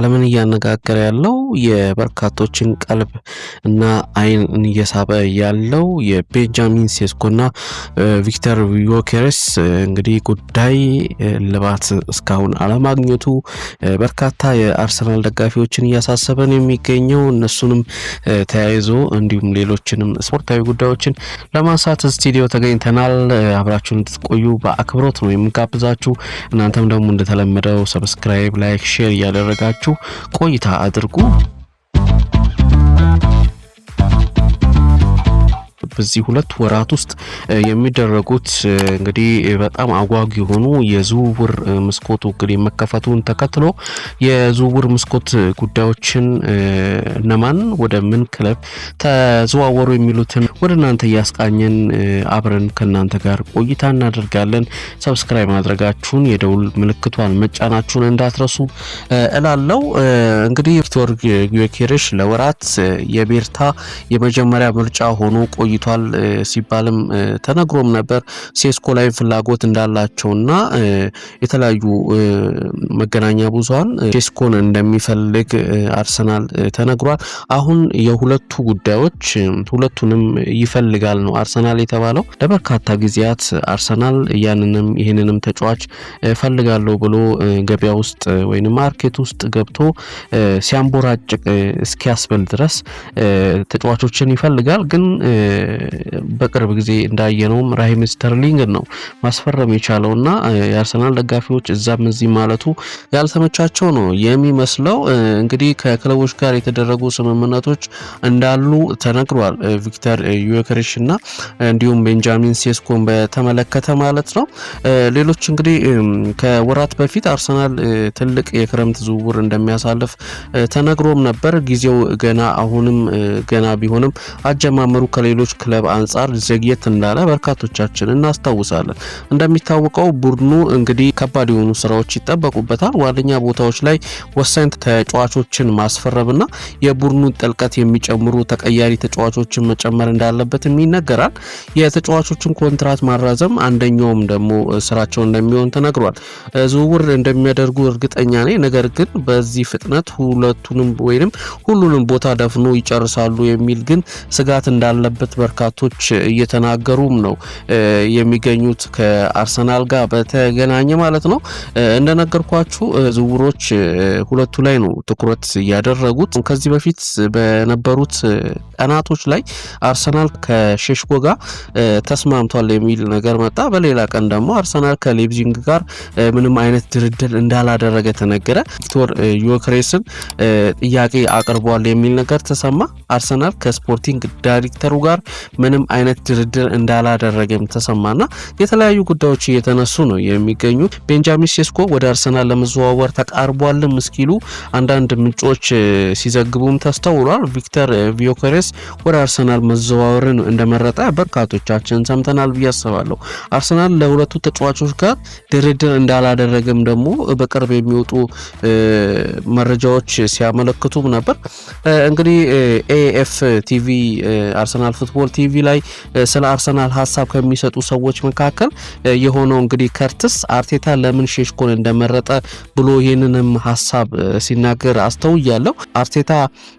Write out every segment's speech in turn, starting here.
ዓለምን እያነጋገረ ያለው የበርካቶችን ቀልብ እና አይን እየሳበ ያለው የቤንጃሚን ሴስኮና ቪክተር ዮኬሬስ እንግዲህ ጉዳይ ልባት እስካሁን አለማግኘቱ በርካታ የአርሰናል ደጋፊዎችን እያሳሰበን የሚገኘው እነሱንም ተያይዞ እንዲሁም ሌሎችንም ስፖርታዊ ጉዳዮችን ለማንሳት ስቱዲዮ ተገኝተናል። አብራችሁን እንድትቆዩ በአክብሮት ነው የምጋብዛችሁ። እናንተም ደግሞ እንደተለመደው ሰብስክራይብ፣ ላይክ፣ ሼር እያደረጋችሁ ቆይታ አድርጉ። በዚህ ሁለት ወራት ውስጥ የሚደረጉት እንግዲህ በጣም አጓጊ የሆኑ የዝውውር መስኮቱ እንግዲህ መከፈቱን ተከትሎ የዝውውር መስኮት ጉዳዮችን እነማን ወደ ምን ክለብ ተዘዋወሩ የሚሉትን ወደ እናንተ ያስቃኘን አብረን ከናንተ ጋር ቆይታ እናደርጋለን። ሰብስክራይብ ማድረጋችሁን የደውል ምልክቷን መጫናችሁን እንዳትረሱ እላለሁ። እንግዲህ ቪክተር ዮኬሬስ ለወራት የቤርታ የመጀመሪያ ምርጫ ሆኖ ቆይቷል ሲባልም ተነግሮም ነበር። ሴስኮ ላይ ፍላጎት እንዳላቸውና የተለያዩ መገናኛ ብዙሃን ሴስኮን እንደሚፈልግ አርሰናል ተነግሯል። አሁን የሁለቱ ጉዳዮች ሁለቱንም ይፈልጋል ነው አርሰናል የተባለው። ለበርካታ ጊዜያት አርሰናል ይህንንም ተጫዋች ፈልጋለሁ ብሎ ገበያ ውስጥ ወይንም ማርኬት ውስጥ ገብቶ ሲያምቦራጭቅ እስኪያስበል ድረስ ተጫዋቾችን ይፈልጋል። ግን በቅርብ ጊዜ እንዳየነውም ራሂም ስተርሊንግ ነው ማስፈረም የቻለውና የአርሰናል ደጋፊዎች እዛም እዚህ ማለቱ ያልተመቻቸው ነው የሚመስለው። እንግዲህ ከክለቦች ጋር የተደረጉ ስምምነቶች እንዳሉ ተነግሯል። ቪክተር ዮኬሬስና እንዲሁም ቤንጃሚን ሴስኮን በተመለከተ ማለት ነው። ሌሎች እንግዲህ ከወራት በፊት አርሰናል ትልቅ የክረምት ዝውውር እንደሚያሳልፍ ተነግሮም ነበር። ጊዜው አሁንም ገና ቢሆንም አጀማመሩ ከሌሎች ክለብ አንጻር ዘግየት እንዳለ በርካቶቻችን እናስታውሳለን። እንደሚታወቀው ቡድኑ እንግዲህ ከባድ የሆኑ ስራዎች ይጠበቁበታል። ዋነኛ ቦታዎች ላይ ወሳኝ ተጫዋቾችን ማስፈረምና የቡድኑን ጥልቀት የሚጨምሩ ተቀያሪ ተጫዋቾችን መጨመር እንዳለበትም ይነገራል። የተጫዋቾችን ኮንትራት ማራዘም አንደኛውም ደግሞ ስራቸው እንደሚሆን ተነግሯል። ዝውውር እንደሚያደርጉ እርግጠኛ ነኝ። ነገር ግን በዚህ ፍጥነት ሁሉንም ቦታ ደፍኖ ይጨርሳሉ የሚል ግን ስጋት እንዳለበት በርካቶች እየተናገሩም ነው የሚገኙት ከአርሰናል ጋር በተገናኘ ማለት ነው። እንደነገርኳችሁ ዝውውሮች ሁለቱ ላይ ነው ትኩረት ያደረጉት። ከዚህ በፊት በነበሩት ቀናቶች ላይ አርሰናል ከሼሽኮ ጋር ተስማምቷል የሚል ነገር መጣ። በሌላ ቀን ደግሞ አርሰናል ከሌፕዚግ ጋር ምንም አይነት ድርድር እንዳላደረገ ተነገረ። ቪክተር ዮኬሬስን ጥያቄ አቅርቧል የሚል ነገር ተሰማ። አርሰናል ከስፖርቲንግ ዳይሬክተሩ ጋር ምንም አይነት ድርድር እንዳላደረገም ተሰማና የተለያዩ ጉዳዮች እየተነሱ ነው የሚገኙት። ቤንጃሚን ሴስኮ ወደ አርሰናል ለመዘዋወር ተቃርቧልም እስኪሉ አንዳንድ ምንጮች ሲዘግቡም ተስተውሏል። ቪክተር ዮኬሬስ ወደ አርሰናል መዘዋወርን እንደመረጠ በርካቶቻችን ሰምተናል ብዬ አስባለሁ። አርሰናል ለሁለቱ ተጫዋቾች ጋር ድርድር እንዳላደረገም ደግሞ በቅርብ የሚወጡ መረጃዎች ሲያመለክቱም ነበር። እንግዲህ ኤኤፍ ቲቪ አርሰናል ፉትቦል ቲቪ ላይ ስለ አርሰናል ሀሳብ ከሚሰጡ ሰዎች መካከል የሆነው እንግዲህ ከርትስ አርቴታ ለምን ሼሽኮን እንደመረጠ ብሎ ይህንንም ሀሳብ ሲናገር አስተውያለሁ። አርቴታ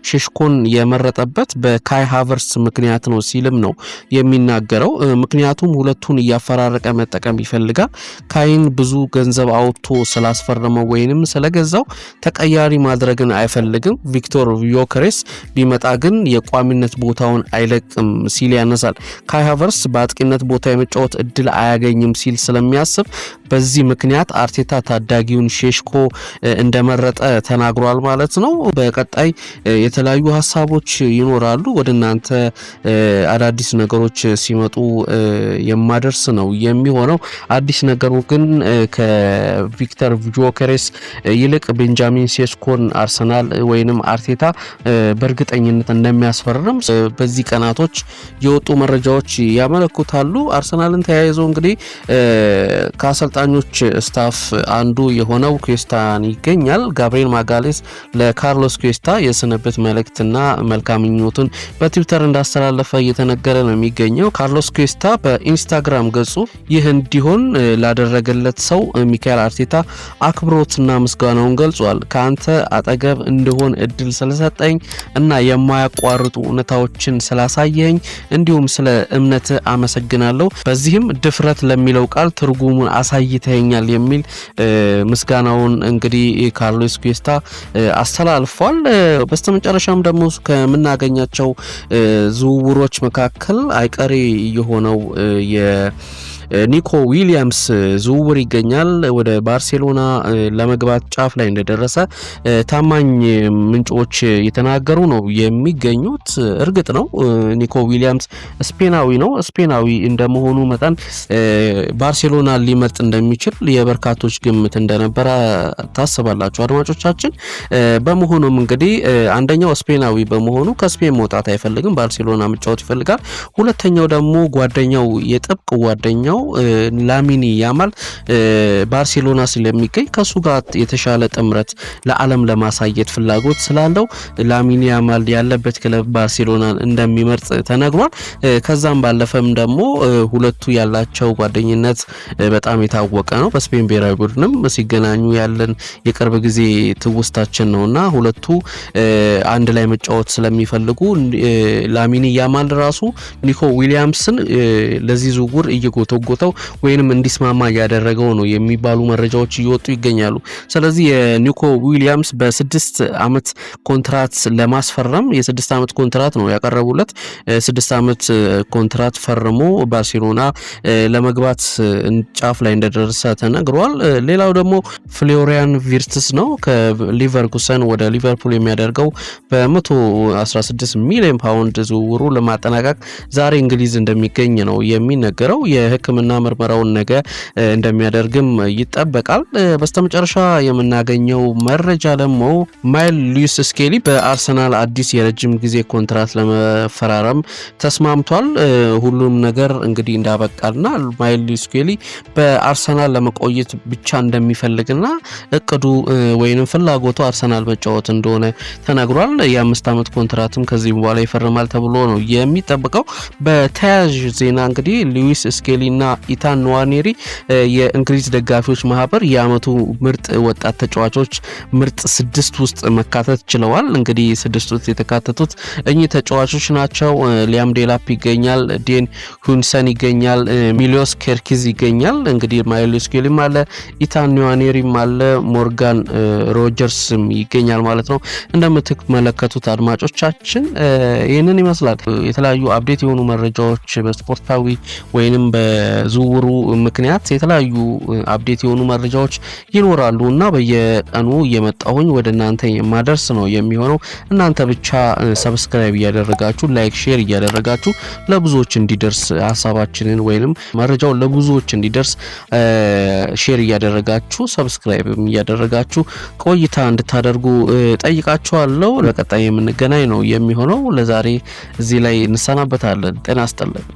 ሼሽኮን የመረጠበት በካይ ሃቨርትዝ ምክንያት ነው ሲልም ነው የሚናገረው። ምክንያቱም ሁለቱን እያፈራረቀ መጠቀም ይፈልጋል። ካይን ብዙ ገንዘብ አውጥቶ ስላስፈረመው ወይንም ስለገዛው ተቀያሪ ማድረግን አይፈልግም። ቪክተር ዮኬሬስ ቢመጣ ግን የቋሚነት ቦታውን አይለቅም ሲል ያነሳል። ካይ ሃቨርትዝ በአጥቂነት ቦታ የመጫወት እድል አያገኝም ሲል ስለሚያስብ በዚህ ምክንያት አርቴታ ታዳጊውን ሼሽኮ እንደመረጠ ተናግሯል ማለት ነው። በቀጣይ የተለያዩ ሀሳቦች ይኖራሉ። ወደ እናንተ አዳዲስ ነገሮች ሲመጡ የማደርስ ነው የሚሆነው። አዲስ ነገሩ ግን ከቪክተር ዮኬሬስ ይልቅ ቤንጃሚን ሴስኮን አርሰናል ወይንም አርቴታ በእርግጠኝነት እንደሚያስፈርም በዚህ ቀናቶች የወጡ መረጃዎች ያመለክታሉ። አርሰናልን ተያይዞ እንግዲህ ከአሰልጣኞች ስታፍ አንዱ የሆነው ኩዌስታን ይገኛል። ጋብሪኤል ማጋሌስ ለካርሎስ ኩዌስታ የስንብት መልእክትና መልካም ምኞቱን በትዊተር እንዳስተላለፈ እየተነገረ ነው የሚገኘው። ካርሎስ ኩዌስታ በኢንስታግራም ገጹ ይህ እንዲሆን ላደረገለት ሰው ሚካኤል አርቴታ አክብሮትና ምስጋናውን ገልጿል። ከአንተ አጠገብ እንደሆን እድል ስለሰጠኝ እና የማያቋርጡ እውነታዎችን ስላሳየኝ እንዲሁም ስለ እምነት አመሰግናለሁ። በዚህም ድፍረት ለሚለው ቃል ትርጉሙን አሳይተኛል የሚል ምስጋናውን እንግዲህ ካርሎስ ኩዌስታ አስተላልፏል። በስተመጨረሻም ደግሞ ከምናገኛቸው ዝውውሮች መካከል አይቀሬ የሆነው ኒኮ ዊሊያምስ ዝውውር ይገኛል። ወደ ባርሴሎና ለመግባት ጫፍ ላይ እንደደረሰ ታማኝ ምንጮች የተናገሩ ነው የሚገኙት። እርግጥ ነው ኒኮ ዊሊያምስ ስፔናዊ ነው። ስፔናዊ እንደመሆኑ መጠን ባርሴሎና ሊመርጥ እንደሚችል የበርካቶች ግምት እንደነበረ ታስባላችሁ አድማጮቻችን። በመሆኑም እንግዲህ አንደኛው ስፔናዊ በመሆኑ ከስፔን መውጣት አይፈልግም፣ ባርሴሎና መጫወት ይፈልጋል። ሁለተኛው ደግሞ ጓደኛው የጥብቅ ጓደኛው ላሚኒ ያማል ባርሴሎና ስለሚገኝ ከሱ ጋር የተሻለ ጥምረት ለዓለም ለማሳየት ፍላጎት ስላለው ላሚኒ ያማል ያለበት ክለብ ባርሴሎናን እንደሚመርጥ ተነግሯል። ከዛም ባለፈም ደግሞ ሁለቱ ያላቸው ጓደኝነት በጣም የታወቀ ነው። በስፔን ብሔራዊ ቡድንም ሲገናኙ ያለን የቅርብ ጊዜ ትውስታችን ነውና ሁለቱ አንድ ላይ መጫወት ስለሚፈልጉ ላሚኒ ያማል ራሱ ኒኮ ዊሊያምስን ለዚህ ዝውውር እየጎተጎተው ወይንም እንዲስማማ ያደረገው ነው የሚባሉ መረጃዎች እየወጡ ይገኛሉ። ስለዚህ የኒኮ ዊሊያምስ በ6 አመት ኮንትራት ለማስፈረም የ6 አመት ኮንትራት ነው ያቀረቡለት። 6 አመት ኮንትራት ፈርሞ ባርሴሎና ለመግባት ጫፍ ላይ እንደደረሰ ተነግሯል። ሌላው ደግሞ ፍሎሪያን ቪርትስ ነው። ከሊቨርኩሰን ወደ ሊቨርፑል የሚያደርገው በ116 ሚሊዮን ፓውንድ ዝውውሩ ለማጠናቀቅ ዛሬ እንግሊዝ እንደሚገኝ ነው የሚነገረው። የሕክምና ምርመራውን ነገ እንደሚያደርግም ይጠበቃል። በስተመጨረሻ የምናገኘው መረጃ ደግሞ ማይል ሉዊስ ስኬሊ በአርሰናል አዲስ የረጅም ጊዜ ኮንትራት ለመፈራረም ተስማምቷል። ሁሉም ነገር እንግዲህ እንዳበቃልና ማይል ሉዊስ ስኬሊ በአርሰናል ለመቆየት ብቻ እንደሚፈልግና እቅዱ ወይንም ፍላጎቱ አርሰናል መጫወት እንደሆነ ተነግሯል። የ5 አመት ኮንትራትም ከዚህ በኋላ ይፈርማል ተብሎ ነው የሚጠበቀው። በተያያዥ ዜና እንግዲህ ሉዊስ ስኬሊ እና ኢታን ንዋኔሪ የእንግሊዝ ደጋፊዎች ማህበር የአመቱ ምርጥ ወጣት ተጫዋቾች ምርጥ 6 ውስጥ መካተት ችለዋል። እንግዲህ 6 ውስጥ የተካተቱት እኚህ ተጫዋቾች ናቸው። ሊያም ዴላፕ ይገኛል፣ ዴን ሁንሰን ይገኛል፣ ሚሎስ ኬርኪዝ ይገኛል። እንግዲህ ማይል ስኬሊም አለ፣ ኢታን ንዋኔሪም አለ፣ ሞርጋን ሮጀርስም ይገኛል ማለት ነው። እንደምትመለከቱት አድማጮቻችን ይህንን ይመስላል። የተለያዩ አፕዴት የሆኑ መረጃዎች በስፖርታዊ ወይንም በዝውውሩ ምክንያት የተለያዩ አፕዴት የሆኑ መረጃዎች ይኖራሉ እና በየቀኑ እየመጣሁኝ ወደ እናንተ የማደርስ ነው የሚሆነው። እናንተ ብቻ ሰብስክራይብ እያደረጋችሁ ላይክ፣ ሼር እያደረጋችሁ ለብዙዎች እንዲደርስ ሀሳባችንን ወይንም መረጃው ለብዙዎች እንዲደርስ ሼር እያደረጋችሁ ሰብስክራይብ እያደረጋችሁ ቆይታ እንድታደርጉ ጠይቃችኋለሁ። በቀጣይ የምንገናኝ ነው የሚሆነው። ለዛሬ እዚህ ላይ እንሰናበታለን። ጤና ይስጥልን።